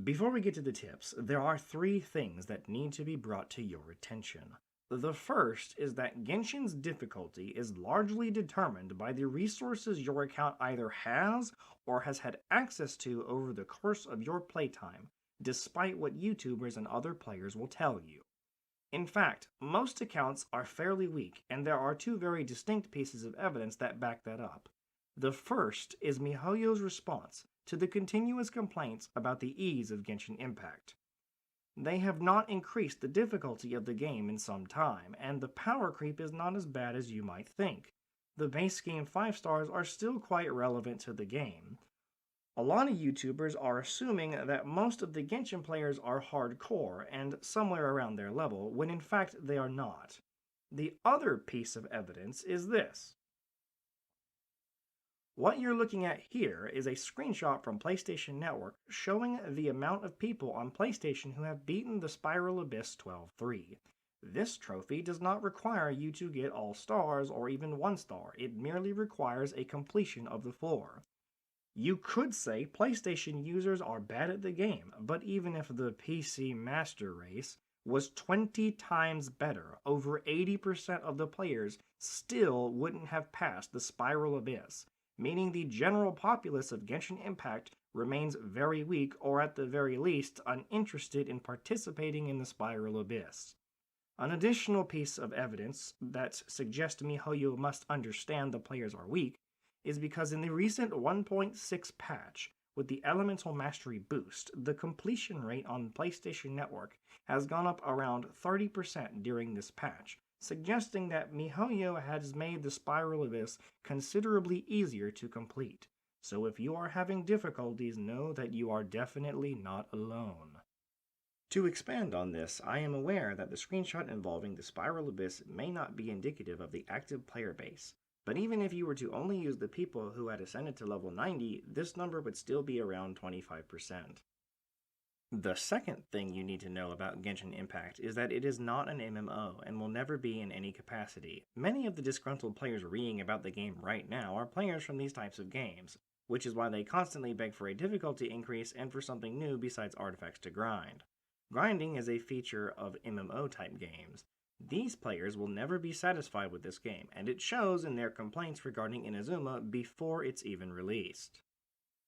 Before we get to the tips, there are three things that need to be brought to your attention. The first is that Genshin's difficulty is largely determined by the resources your account either has or has had access to over the course of your playtime, despite what YouTubers and other players will tell you. In fact, most accounts are fairly weak, and there are two very distinct pieces of evidence that back that up. The first is miHoYo's response to the continuous complaints about the ease of Genshin Impact. They have not increased the difficulty of the game in some time, and the power creep is not as bad as you might think. The base game 5 stars are still quite relevant to the game. A lot of YouTubers are assuming that most of the Genshin players are hardcore and somewhere around their level, when in fact they are not. The other piece of evidence is this. What you're looking at here is a screenshot from PlayStation Network showing the amount of people on PlayStation who have beaten the Spiral Abyss 12-3. This trophy does not require you to get all stars or even 1 star, it merely requires a completion of the floor. You could say PlayStation users are bad at the game, but even if the PC Master Race was 20 times better, over 80% of the players still wouldn't have passed the Spiral Abyss, meaning the general populace of Genshin Impact remains very weak or at the very least uninterested in participating in the Spiral Abyss. An additional piece of evidence that suggests miHoYo must understand the players are weak is because in the recent 1.6 patch, with the Elemental Mastery boost, the completion rate on PlayStation Network has gone up around 30% during this patch, suggesting that miHoYo has made the Spiral Abyss considerably easier to complete. So if you are having difficulties, know that you are definitely not alone. To expand on this, I am aware that the screenshot involving the Spiral Abyss may not be indicative of the active player base, but even if you were to only use the people who had ascended to level 90, this number would still be around 25%. The second thing you need to know about Genshin Impact is that it is not an MMO and will never be in any capacity. Many of the disgruntled players reading about the game right now are players from these types of games, which is why they constantly beg for a difficulty increase and for something new besides artifacts to grind. Grinding is a feature of MMO-type games. These players will never be satisfied with this game, and it shows in their complaints regarding Inazuma before it's even released.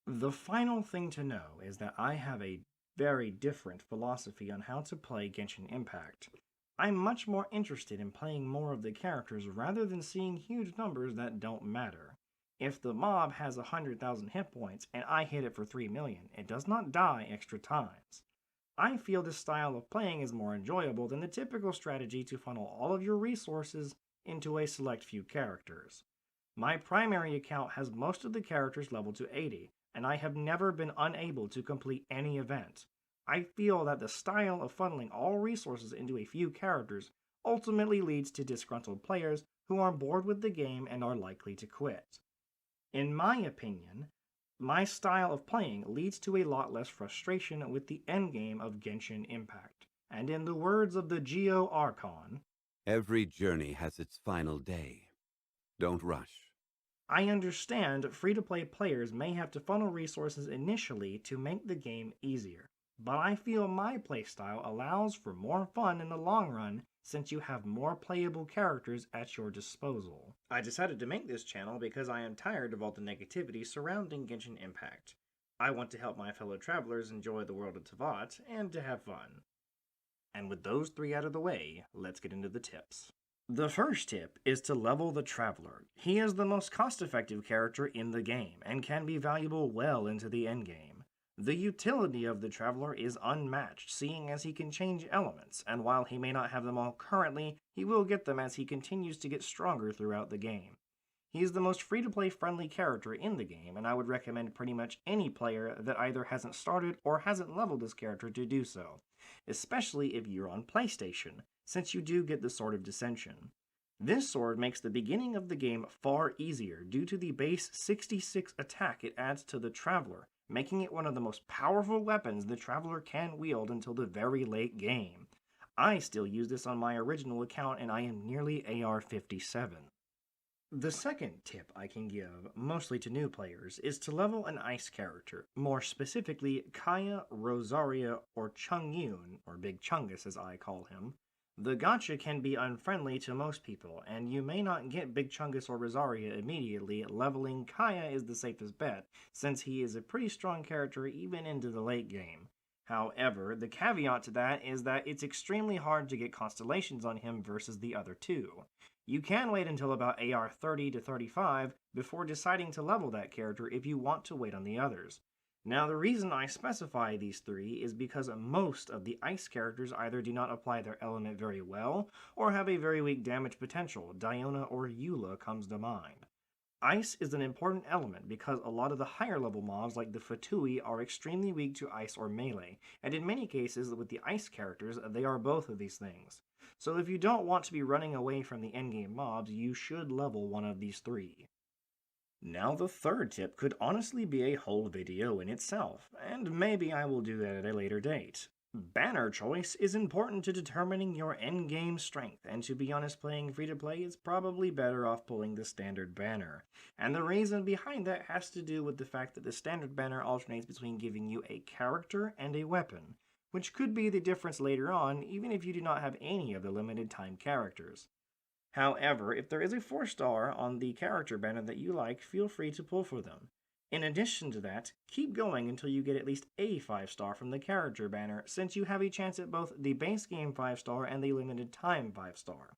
The final thing to know is that I have a very different philosophy on how to play Genshin Impact. I'm much more interested in playing more of the characters rather than seeing huge numbers that don't matter. If the mob has 100,000 hit points and I hit it for 3 million, it does not die extra times. I feel this style of playing is more enjoyable than the typical strategy to funnel all of your resources into a select few characters. My primary account has most of the characters leveled to 80, and I have never been unable to complete any event. I feel that the style of funneling all resources into a few characters ultimately leads to disgruntled players who are bored with the game and are likely to quit. In my opinion, my style of playing leads to a lot less frustration with the endgame of Genshin Impact. And in the words of the Geo Archon, every journey has its final day. Don't rush. I understand free-to-play players may have to funnel resources initially to make the game easier, but I feel my playstyle allows for more fun in the long run since you have more playable characters at your disposal. I decided to make this channel because I am tired of all the negativity surrounding Genshin Impact. I want to help my fellow travelers enjoy the world of Teyvat and to have fun. And with those three out of the way, let's get into the tips. The first tip is to level the Traveler. He is the most cost-effective character in the game and can be valuable well into the endgame. The utility of the Traveler is unmatched, seeing as he can change elements, and while he may not have them all currently, he will get them as he continues to get stronger throughout the game. He is the most free-to-play friendly character in the game, and I would recommend pretty much any player that either hasn't started or hasn't leveled this character to do so, especially if you're on PlayStation, since you do get the Sword of Descension. This sword makes the beginning of the game far easier due to the base 66 attack it adds to the Traveler, making it one of the most powerful weapons the Traveler can wield until the very late game. I still use this on my original account and I am nearly AR 57. The second tip I can give, mostly to new players, is to level an ice character, more specifically Kaya, Rosaria, or Chungyun, or Big Chungus as I call him. The gacha can be unfriendly to most people, and you may not get Big Chungus or Rosaria immediately. Leveling Kaya is the safest bet, since he is a pretty strong character even into the late game. However, the caveat to that is that it's extremely hard to get constellations on him versus the other two. You can wait until about AR 30 to 35 before deciding to level that character if you want to wait on the others. Now, the reason I specify these three is because most of the ice characters either do not apply their element very well or have a very weak damage potential. Diona or Eula comes to mind. Ice is an important element because a lot of the higher level mobs like the Fatui are extremely weak to ice or melee, and in many cases with the ice characters they are both of these things. So if you don't want to be running away from the endgame mobs, you should level one of these three. Now the third tip could honestly be a whole video in itself, and maybe I will do that at a later date. Banner choice is important to determining your endgame strength, and to be honest, playing free-to-play is probably better off pulling the standard banner. And the reason behind that has to do with the fact that the standard banner alternates between giving you a character and a weapon, which could be the difference later on even if you do not have any of the limited time characters. However, if there is a 4-star on the character banner that you like, feel free to pull for them. In addition to that, keep going until you get at least a 5-star from the character banner, since you have a chance at both the base game 5-star and the limited time 5-star.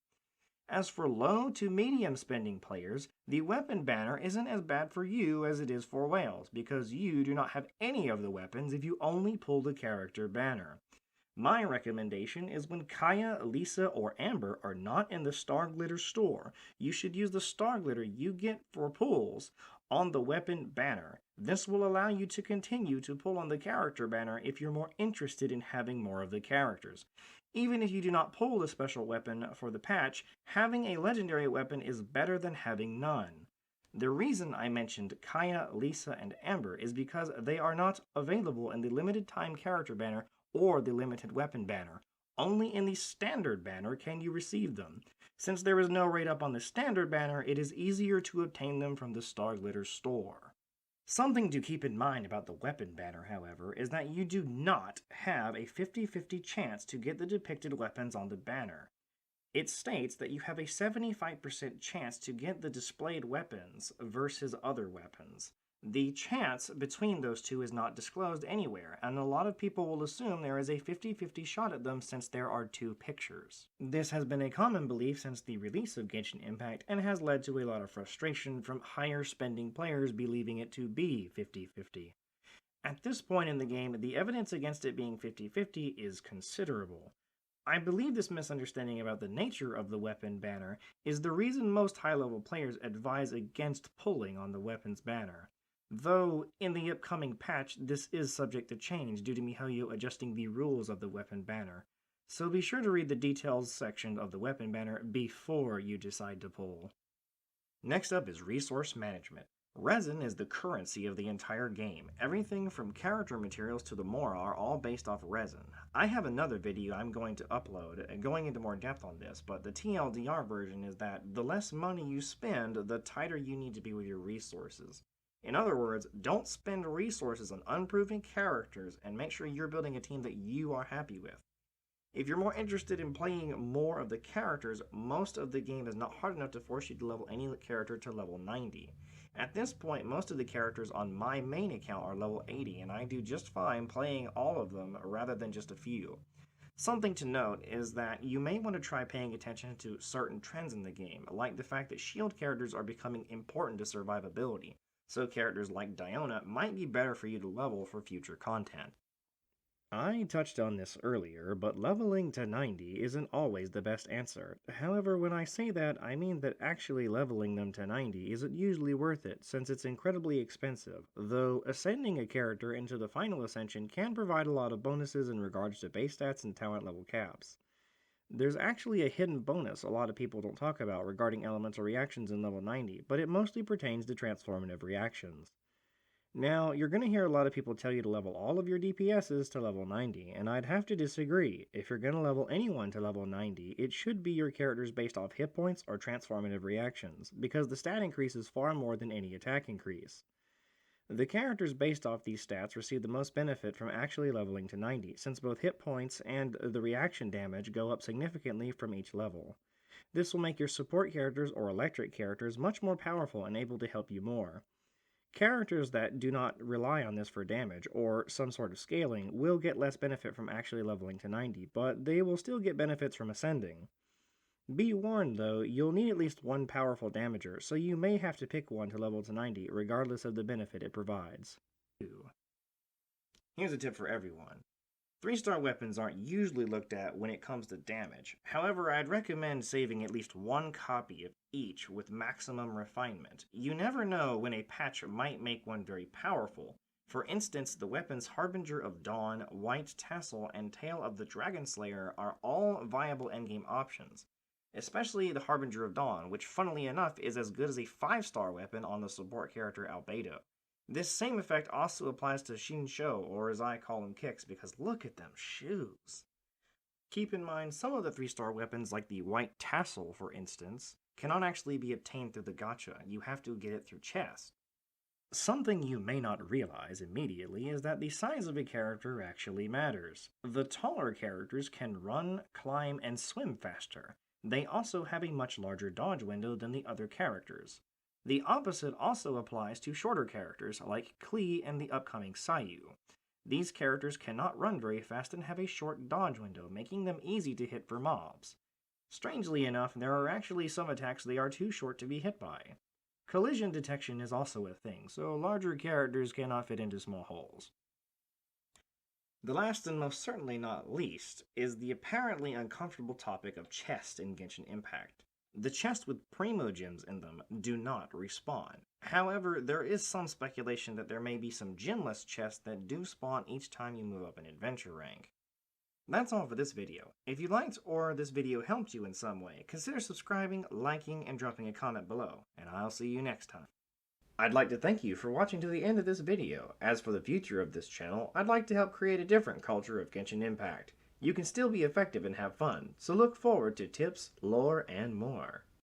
As for low to medium spending players, the weapon banner isn't as bad for you as it is for whales, because you do not have any of the weapons if you only pull the character banner. My recommendation is when Kaya, Lisa, or Amber are not in the Star Glitter store, you should use the Star Glitter you get for pulls on the weapon banner. This will allow you to continue to pull on the character banner if you're more interested in having more of the characters. Even if you do not pull the special weapon for the patch, having a legendary weapon is better than having none. The reason I mentioned Kaya, Lisa, and Amber is because they are not available in the limited time character banner or the limited weapon banner. Only in the standard banner can you receive them. Since there is no rate up on the standard banner, it is easier to obtain them from the Star Glitter store. Something to keep in mind about the weapon banner, however, is that you do not have a 50-50 chance to get the depicted weapons on the banner. It states that you have a 75% chance to get the displayed weapons versus other weapons. The chance between those two is not disclosed anywhere, and a lot of people will assume there is a 50-50 shot at them since there are two pictures. This has been a common belief since the release of Genshin Impact and has led to a lot of frustration from higher spending players believing it to be 50-50. At this point in the game, the evidence against it being 50-50 is considerable. I believe this misunderstanding about the nature of the weapon banner is the reason most high-level players advise against pulling on the weapons banner. Though, in the upcoming patch, this is subject to change due to miHoYo adjusting the rules of the weapon banner. So be sure to read the details section of the weapon banner before you decide to pull. Next up is resource management. Resin is the currency of the entire game. Everything from character materials to the mora are all based off resin. I have another video I'm going to upload going into more depth on this, but the TLDR version is that the less money you spend, the tighter you need to be with your resources. In other words, don't spend resources on unproven characters and make sure you're building a team that you are happy with. If you're more interested in playing more of the characters, most of the game is not hard enough to force you to level any character to level 90. At this point, most of the characters on my main account are level 80, and I do just fine playing all of them rather than just a few. Something to note is that you may want to try paying attention to certain trends in the game, like the fact that shield characters are becoming important to survivability, so characters like Diona might be better for you to level for future content. I touched on this earlier, but leveling to 90 isn't always the best answer. However, when I say that, I mean that actually leveling them to 90 isn't usually worth it, since it's incredibly expensive, though ascending a character into the final ascension can provide a lot of bonuses in regards to base stats and talent level caps. There's actually a hidden bonus a lot of people don't talk about regarding elemental reactions in level 90, but it mostly pertains to transformative reactions. Now, you're going to hear a lot of people tell you to level all of your DPSs to level 90, and I'd have to disagree. If you're going to level anyone to level 90, it should be your characters based off hit points or transformative reactions, because the stat increases far more than any attack increase. The characters based off these stats receive the most benefit from actually leveling to 90, since both hit points and the reaction damage go up significantly from each level. This will make your support characters or electric characters much more powerful and able to help you more. Characters that do not rely on this for damage or some sort of scaling will get less benefit from actually leveling to 90, but they will still get benefits from ascending. Be warned though, you'll need at least one powerful damager, so you may have to pick one to level to 90 regardless of the benefit it provides. Here's a tip for everyone. 3-star weapons aren't usually looked at when it comes to damage. However, I'd recommend saving at least one copy of each with maximum refinement. You never know when a patch might make one very powerful. For instance, the weapons Harbinger of Dawn, White Tassel, and Tail of the Dragon Slayer are all viable endgame options. Especially the Harbinger of Dawn, which funnily enough is as good as a 5-star weapon on the support character Albedo. This same effect also applies to Shinsho, or as I call him, Kicks, because look at them shoes. Keep in mind, some of the 3-star weapons, like the White Tassel, for instance, cannot actually be obtained through the gacha. You have to get it through chest. Something you may not realize immediately is that the size of a character actually matters. The taller characters can run, climb, and swim faster. They also have a much larger dodge window than the other characters. The opposite also applies to shorter characters like Klee and the upcoming Sayu. These characters cannot run very fast and have a short dodge window, making them easy to hit for mobs. Strangely enough, there are actually some attacks they are too short to be hit by. Collision detection is also a thing, so larger characters cannot fit into small holes. The last and most certainly not least is the apparently uncomfortable topic of chests in Genshin Impact. The chests with Primo Gems in them do not respawn. However, there is some speculation that there may be some gemless chests that do spawn each time you move up an adventure rank. That's all for this video. If you liked or this video helped you in some way, consider subscribing, liking, and dropping a comment below, and I'll see you next time. I'd like to thank you for watching to the end of this video. As for the future of this channel, I'd like to help create a different culture of Genshin Impact. You can still be effective and have fun, so look forward to tips, lore, and more.